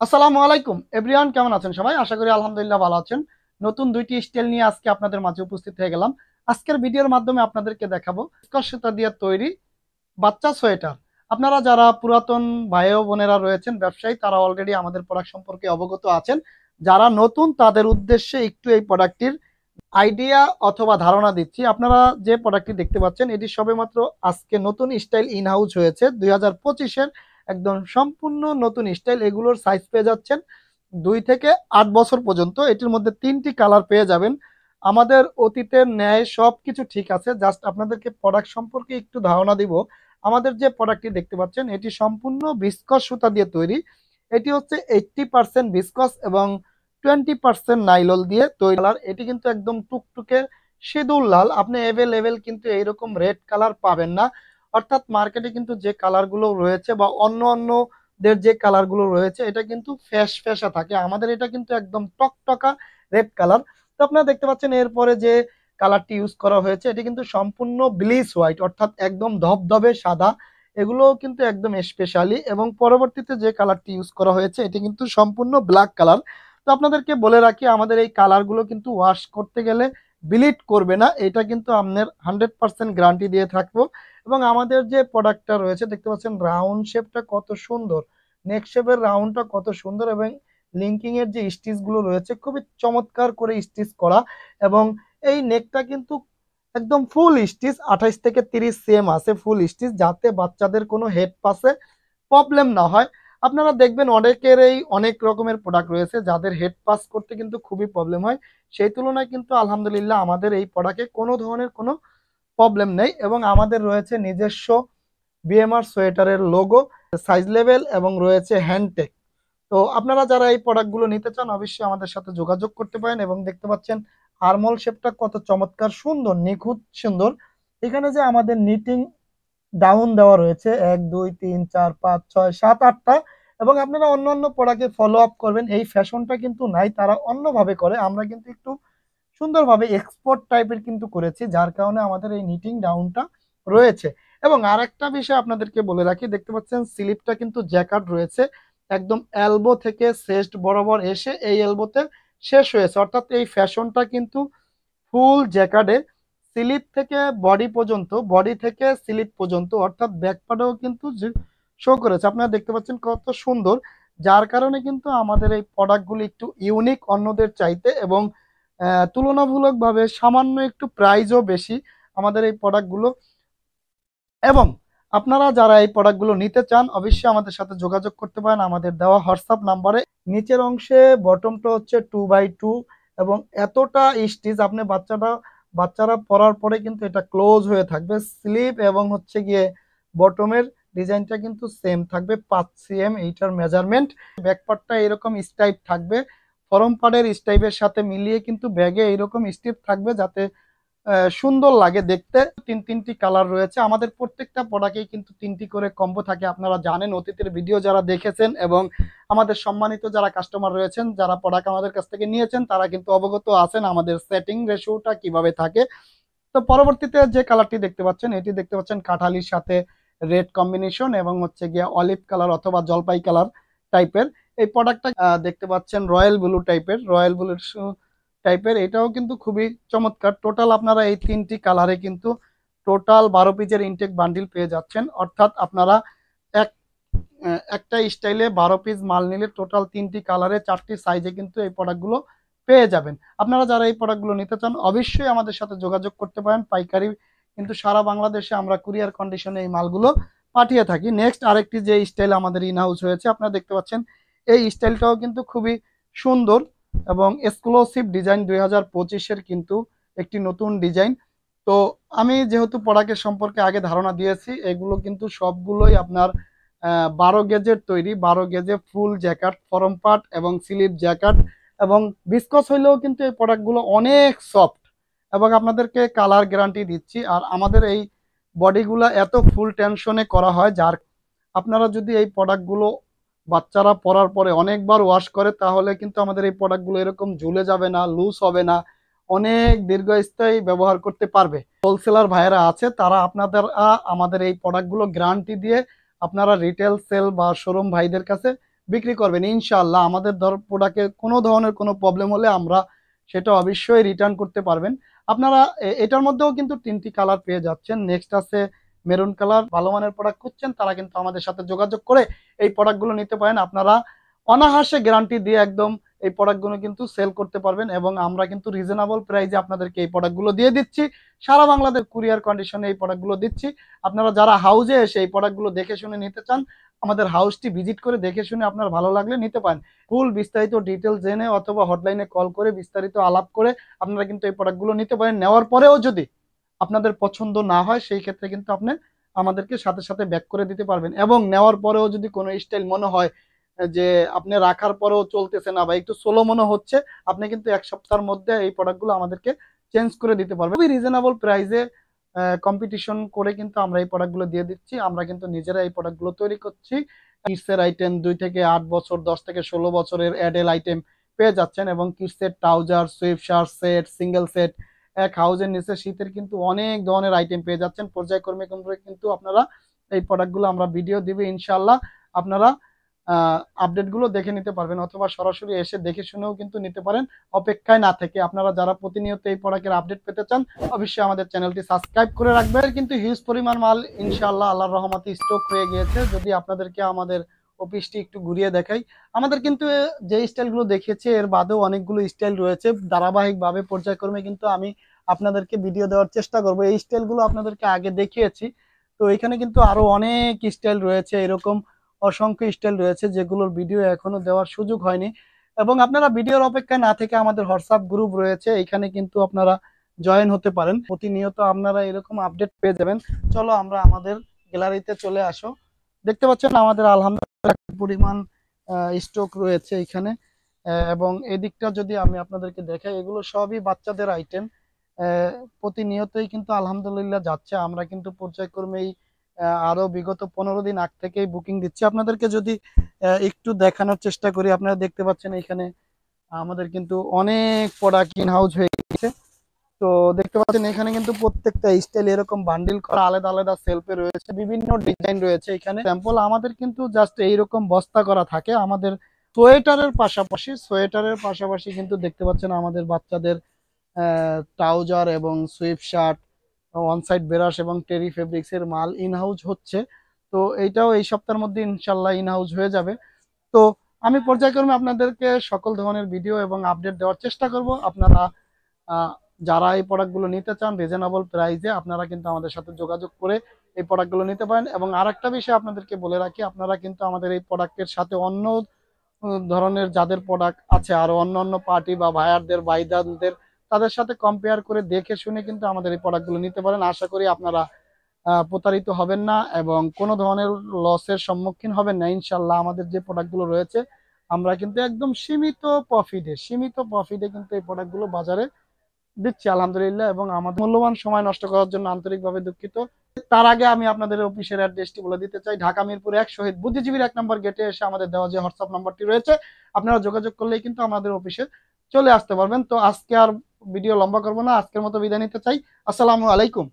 আসসালামু আলাইকুম এভরিওয়ান, কেমন আছেন সবাই? আশা করি আলহামদুলিল্লাহ ভালো আছেন। নতুন দুইটি স্টাইল নিয়ে আজকে আপনাদের মাঝে উপস্থিত হয়ে গেলাম। আজকের ভিডিওর মাধ্যমে আপনাদেরকে দেখাবো স্কচ সুতা দিয়ে তৈরি বাচ্চা সোয়েটার। আপনারা যারা পুরাতন ভাই ও বোনেরা রয়েছেন ব্যবসায়ী, তারা অলরেডি আমাদের প্রোডাক্ট সম্পর্কে অবগত আছেন। যারা নতুন তাদের উদ্দেশ্যে একটু এই প্রোডাক্টটির আইডিয়া অথবা ধারণা দিচ্ছি। আপনারা যে প্রোডাক্টটি দেখতে পাচ্ছেন এটি সবেমাত্র আজকে নতুন স্টাইল ইন হাউস হয়েছে 2025-এর একদম সম্পূর্ণ নতুন স্টাইল। এগুলোর সাইজ পেয়ে যাচ্ছেন 2 থেকে 8 বছর পর্যন্ত। এটির মধ্যে 3টি কালার পেয়ে যাবেন। আমাদের অতীতের ন্যায় সবকিছু ঠিক আছে, জাস্ট আপনাদেরকে প্রোডাক্ট সম্পর্কে একটু ধারণা দিব। আমাদের যে প্রোডাক্টটি দেখতে পাচ্ছেন এটি সম্পূর্ণ ভিসকস সুতা দিয়ে তৈরি। এটি হচ্ছে 80% ভিসকস এবং 20% নাইলন দিয়ে তৈরি। কালার এটি কিন্তু একদম টুকটুকে সিঁদুর লাল। আপনি এভেলেবেল কিন্তু এইরকম রেড কালার পাবেন না। অর্থাৎ মার্কেটে কিন্তু যে কালারগুলো রয়েছে বা অন্য অন্যদের যে কালারগুলো রয়েছে এটা কিন্তু ফ্যাশা থাকে। আমাদের এটা কিন্তু একদম টকটকা রেড কালার। তো আপনারা দেখতে পাচ্ছেন এরপরে যে কালারটি ইউজ করা হয়েছে এটি কিন্তু সম্পূর্ণ ব্লিচ হোয়াইট, অর্থাৎ একদম ধবধবে সাদা। এগুলো কিন্তু একদম স্পেশালি। এবং পরবর্তীতে যে কালারটি ইউজ করা হয়েছে এটি কিন্তু সম্পূর্ণ ব্ল্যাক কালার। তো আপনাদেরকে বলে রাখি, আমাদের এই কালারগুলো কিন্তু ওয়াশ করতে গেলে ব্লিড করবে না, এটা কিন্তু আপনার 100% গ্যারান্টি দিয়ে থাকবো। এবং আমাদের যে প্রোডাক্টটা রয়েছে দেখতে পাচ্ছেন রাউন্ড শেপটা কত সুন্দর, নেক শেপের রাউন্ডটা কত সুন্দর, এবং লিঙ্কিং এর যে স্টিচ গুলো রয়েছে খুবই চমৎকার করে স্টিচ করা। এবং এই নেকটা কিন্তু একদম ফুল স্টিচ, 28 থেকে 30 সেম আছে ফুল স্টিচ, যাতে বাচ্চাদের কোনো হেড পাসে প্রবলেম না হয়। আপনারা দেখবেন অনেকের এই অনেক রকমের প্রোডাক্ট রয়েছে যাদের হেড পাস করতে কিন্তু খুবই প্রবলেম হয়। সেই তুলনায় কিন্তু আলহামদুলিল্লাহ আমাদের এই প্রোডাক্টে কোনো ধরনের কোনো প্রবলেম নেই। এবং আমাদের রয়েছে নিজস্ব বিএমআর সোয়েটারের লোগো, সাইজ লেভেল এবং রয়েছে হ্যান্ডটেক। তো আপনারা যারা এই প্রোডাক্টগুলো নিতে চান অবশ্যই আমাদের সাথে যোগাযোগ করতে পারেন। এবং দেখতে পাচ্ছেন আরমোল শেপটা কত চমৎকার সুন্দর, নিখুঁত সুন্দর। এখানে যে আমাদের নিটিং ডাউন দেওয়া রয়েছে 1 2 3 4 5 6 7 8টা। এবং আপনারা অন্য অন্য প্রোডাক্টে ফলো আপ করবেন, এই ফ্যাশনটা কিন্তু নাই, তারা অন্যভাবে করে, আমরা কিন্তু একটু সুন্দরভাবে এক্সপোর্ট টাইপের কিন্তু করেছি, যার কারণে আমাদের এই নিটিং ডাউনটা রয়েছে। এবং আরেকটা বিষয় আপনাদেরকে বলে রাখি, দেখতে পাচ্ছেন স্লিপটা কিন্তু জ্যাকার্ড রয়েছে, একদম এলবো থেকে চেস্ট বরাবর এসে এই এলবোতে শেষ হয়েছে। অর্থাৎ এই ফ্যাশনটা কিন্তু ফুল জ্যাকার্ডে, স্লিপ থেকে বডি পর্যন্ত, বডি থেকে স্লিপ পর্যন্ত, অর্থাৎ ব্যাকপার্টেও কিন্তু শো করেছে। আপনারা দেখতে পাচ্ছেন কত সুন্দর, যার কারণে কিন্তু আমাদের এই প্রোডাক্টগুলি একটু ইউনিক অন্যদের চাইতে, এবং তুলনামূলকভাবে সামান্য একটু প্রাইসও বেশি আমাদের এই প্রোডাক্টগুলো। এবং আপনারা যারা এই প্রোডাক্টগুলো নিতে চান অবশ্যই আমাদের সাথে যোগাযোগ করতে পারেন আমাদের দেওয়া হোয়াটসঅ্যাপ নাম্বারে। নিচের অংশে বটমটা হচ্ছে 2x2, এবং এতটা স্টিচ আপনি বাচ্চারা পরার পরে কিন্তু এটা ক্লোজ হয়ে থাকবে। স্লিপ এবং হচ্ছে গিয়ে বটমের ডিজাইনটা কিন্তু সেম থাকবে, 5 cm এইটার মেজারমেন্ট। ব্যাকপার্টটা এরকম স্টাইপ থাকবে, ফরম পার্টের স্টাইপের সাথে মিলিয়ে কিন্তু ব্যাগে এইরকম স্টিপ থাকবে, যাতে সুন্দর লাগে দেখতে। তিনটি কালার রয়েছে আমাদের, প্রত্যেকটা প্রোডাক্টেই কিন্তু 3টি করে কম্বো থাকে। আপনারা জানেন, অতীতের ভিডিও যারা দেখেছেন এবং আমাদের সম্মানিত যারা কাস্টমার রয়েছেন, যারা প্রোডাক্ট আমাদের কাছ থেকে নিয়েছেন, তারা কিন্তু অবগত আছেন আমাদের সেটিং রেশিওটা কিভাবে থাকে। তো পরবর্তীতে যে কালারটি দেখতে পাচ্ছেন এটি দেখতে পাচ্ছেন কাঠালির সাথে রেড কম্বিনেশন এবং হচ্ছে গিয়ে অলিভ কালার অথবা জলপাই কালার টাইপের। এই প্রোডাক্টটা দেখতে পাচ্ছেন রয়্যাল ব্লু টাইপের, রয়্যাল ব্লু টাইপের, এটাও কিন্তু খুবই চমৎকার। টোটাল আপনারা এই 3টি কালারে কিন্তু টোটাল 12 পিসের ইনটেক বান্ডিল পেয়ে যাচ্ছেন। অর্থাৎ আপনারা এক একটা স্টাইলে 12 পিস মাল নিলে টোটাল 3টি কালারে 4টি সাইজে কিন্তু এই প্রোডাক্টগুলো পেয়ে যাবেন। আপনারা যারা এই প্রোডাক্টগুলো নিতে চান অবশ্যই আমাদের সাথে যোগাযোগ করতে পারেন। পাইকারি কিন্তু সারা বাংলাদেশে আমরা কুরিয়ার কন্ডিশনে এই মালগুলো পাঠিয়ে থাকি। নেক্সট আরেকটি যে স্টাইল আমাদের ইন হাউস হয়েছে আপনারা দেখতে পাচ্ছেন, এই স্টাইলটাও কিন্তু খুবই সুন্দর এবং এক্সক্লুসিভ ডিজাইন, 2025-এর কিন্তু একটি নতুন ডিজাইন। তো আমি যেহেতু প্রোডাক্টের সম্পর্কে আগে ধারণা দিয়েছি, এগুলো কিন্তু সবগুলোই আপনার 12 গেজের তৈরি, 12 গেজে ফুল জ্যাকেট, ফরম পার্ট এবং স্লিভ জ্যাকেট। এবং বিস্কস হইলেও কিন্তু এই প্রোডাক্টগুলো অনেক সফট, এবং আপনাদেরকে কালার গ্যারান্টি দিচ্ছি। আর আমাদের এই বডিগুলো এত ফুল টেনশনে করা হয়, যার আপনারা যদি এই প্রোডাক্টগুলো বাচ্চারা পরার পরে অনেকবার ওয়াশ করে তাহলে কিন্তু আমাদের এই প্রোডাক্টগুলো এরকম ঝুলে যাবে না, লুজ হবে না, অনেক দীর্ঘস্থায়ী ব্যবহার করতে পারবে। হোলসেলার ভাইয়েরা আছে, তারা আমাদের এই প্রোডাক্টগুলো গ্যারান্টি দিয়ে আপনারা রিটেল সেল বা শোরুম ভাইদের কাছে বিক্রি করবেন ইনশাআল্লাহ। আমাদের প্রোডাক্টে কোনো ধরনের কোনো প্রবলেম হলে আমরা সেটা অবশ্যই রিটার্ন করতে পারবেন। আপনারা এটার মধ্যেও কিন্তু ৩টি কালার পেয়ে যাচ্ছেন। নেক্সট আছে মেরুন কালার। ভালো মানের প্রোডাক্ট খুঁজছেন তারা কিন্তু আমাদের সাথে যোগাযোগ করে এই প্রোডাক্টগুলো নিতে পারেন। আপনারা অনায়াসে গ্যারান্টি দিয়ে একদম এই প্রোডাক্টগুলো কিন্তু সেল করতে পারবেন এবং আমরা কিন্তু রিজনেবল প্রাইসে আপনাদেরকে এই প্রোডাক্টগুলো দিয়ে দিচ্ছি। সারা বাংলাদেশ কুরিয়ার কন্ডিশনে এই প্রোডাক্টগুলো দিচ্ছি। আপনারা যারা হাউজে এসে এই প্রোডাক্টগুলো দেখে শুনে নিতে চান, আমাদের হাউসটি ভিজিট করে দেখে শুনে আপনার ভালো লাগলে নিতে পারেন। ফুল বিস্তারিত ডিটেলস জেনে অথবা হটলাইনে কল করে বিস্তারিত আলাপ করে আপনারা কিন্তু এই প্রোডাক্টগুলো নিতে পারেন। নেওয়ার পরেও যদি আপনাদের পছন্দ না হয় সেই ক্ষেত্রে কিন্তু আপনি আমাদেরকে সাথে সাথে ব্যাক করে দিতে পারবেন এবং নেওয়ার পরেও যদি কোনো স্টাইল মনে হয় যে আপনি রাখার পরেও চলতেছে না বা একটু স্লো মনে হচ্ছে, আপনি কিন্তু ১ সপ্তাহের মধ্যে এই প্রোডাক্টগুলো আমাদেরকে চেঞ্জ করে দিতে পারবেন। খুবই রিজনেবল প্রাইসে কম্পিটিশন করে কিন্তু আমরা এই প্রোডাক্টগুলো দিয়ে দিচ্ছি। আমরা কিন্তু নিজেরা এই প্রোডাক্টগুলো তৈরি করছি। কিডসের আইটেম ২ থেকে ৮ বছর, ১০ থেকে ১৬ বছরের অ্যাডেল আইটেম পেয়ে যাচ্ছেন এবং কিডসের trouser, sweat shirt set, single set, এক হাউজের নিচে শীতের কিন্তু অনেক ধরনের আইটেম পেয়ে যাচ্ছেন। পর্যায়ক্রমে কিন্তু আপনারা এই প্রোডাক্টগুলো আমরা ভিডিও দিবে ইনশাআল্লাহ। আপনারা আপডেটগুলো দেখে নিতে পারবেন অথবা সরাসরি এসে দেখে শুনেও কিন্তু নিতে পারেন। অপেক্ষায় না থেকে আপনারা যারা প্রতিনিয়ত এই প্রোডাক্টের আপডেট পেতে চান অবশ্যই আমাদের চ্যানেলটি সাবস্ক্রাইব করে রাখবেন। কিন্তু হিউজ পরিমাণ মাল ইনশাআল্লাহ আল্লাহর রহমতে স্টক হয়ে গিয়েছে। যদি আপনাদেরকে আমাদের অফিসটি একটু ঘুরিয়ে দেখাই, আমাদের কিন্তু যে স্টাইলগুলো দেখিয়েছি এর বাদেও অনেকগুলো স্টাইল রয়েছে। ধারাবাহিকভাবে পর্যায়ক্রমে কিন্তু আমি আপনাদেরকে ভিডিও দেওয়ার চেষ্টা করব। এই স্টাইলগুলো আপনাদেরকে আগে দেখিয়েছি। তো এখানে কিন্তু আরো অনেক স্টাইল রয়েছে, এরকম অসংখ্য স্টাইল রয়েছে যেগুলোর ভিডিও এখনো দেওয়ার সুযোগ হয়নি এবং আপনারা ভিডিওর অপেক্ষায় না থেকে আমাদের হোয়াটসঅ্যাপ গ্রুপ রয়েছে, এখানে কিন্তু আপনারা জয়েন হতে পারেন। প্রতিনিয়ত আপনারা এরকম আপডেট পেয়ে যাবেন। চলো আমরা আমাদের গ্যালারিতে চলে আসো। দেখতে পাচ্ছেন আমাদের আলহামদুলিল্লাহ পরিমাণ স্টক রয়েছে এখানে এবং এদিকটা যদি আমি আপনাদেরকে দেখাই, এগুলো সবই বাচ্চাদের আইটেম। প্রতিনিয়তই কিন্তু আলহামদুলিল্লাহ যাচ্ছে। আমরা কিন্তু পর্যায়ক্রমেই আরো বিগত ১৫ দিন আগ থেকেই বুকিং দিচ্ছি। আপনাদেরকে যদি একটু দেখানোর চেষ্টা করি, আপনারা দেখতে পাচ্ছেন এখানে আমাদের কিন্তু অনেক প্রোডাক্ট ইন হাউস হয়ে গেছে। তো দেখতে পাচ্ছেন এখানে কিন্তু প্রত্যেকটা স্টাইল এরকম বান্ডিল করা আলাদা আলাদা সেলফে রয়েছে, বিভিন্ন ডিজাইন রয়েছে। এখানে স্যাম্পল আমাদের কিন্তু জাস্ট এইরকম বস্তা করা থাকে। আমাদের সোয়েটারের পাশাপাশি কিন্তু দেখতে পাচ্ছেন আমাদের বাচ্চাদের ট্রাউজার এবং Swift shirt, on side brush এবং টেরি ফেব্রিক্স এর মাল ইন হাউস হচ্ছে। তো এইটাও এই সপ্তাহের মধ্যে ইনশাল্লাহ ইন হাউস হয়ে যাবে। তো আমি পর্যায়ক্রমে আপনাদেরকে সকল ধরনের ভিডিও এবং আপডেট দেওয়ার চেষ্টা করব। আপনারা যারা এই প্রোডাক্টগুলো নিতে চান রিজনেবল প্রাইসে আপনারা কিন্তু আমাদের সাথে যোগাযোগ করে এই প্রোডাক্টগুলো নিতে পারেন। এবং আরেকটা বিষয় আপনাদেরকে বলে রাখি, আপনারা কিন্তু আমাদের এই প্রোডাক্টের সাথে অন্য ধরনের যাদের প্রোডাক্ট আছে আরো অন্য পার্টি বা ভাইয়ারদের ভাইদারদের, তাদের সাথে কম্পেয়ার করে দেখে শুনে কিন্তু আমাদের এই প্রোডাক্টগুলো নিতে পারেন। আশা করি আপনারা প্রতারিত হবেন না এবং কোনো ধরনের লসের সম্মুখীন হবেন না ইনশাল্লাহ। আমাদের যে প্রোডাক্টগুলো রয়েছে আমরা কিন্তু একদম সীমিত প্রফিটে কিন্তু এই প্রোডাক্টগুলো বাজারে দিচ্ছি আলহামদুলিল্লাহ। এবং আমাদের মূল্যবান সময় নষ্ট করার জন্য আন্তরিকভাবে দুঃখিত। তার আগে আমি আপনাদের অফিসের অ্যাড্রেসটি বলে দিতে চাই। ঢাকা মিরপুর ১ শহীদ বুদ্ধিজীবীর ১ নম্বর গেটে এসে আমাদের দেওয়া যে হোয়াটসঅ্যাপ নাম্বারটি রয়েছে আপনারা যোগাযোগ করলেই কিন্তু আমাদের অফিসে চলে আসতে পারবেন। তো আজকে আর ভিডিও লম্বা করবো না, আজকের মতো বিদায় নিতে চাই। আসসালামু আলাইকুম।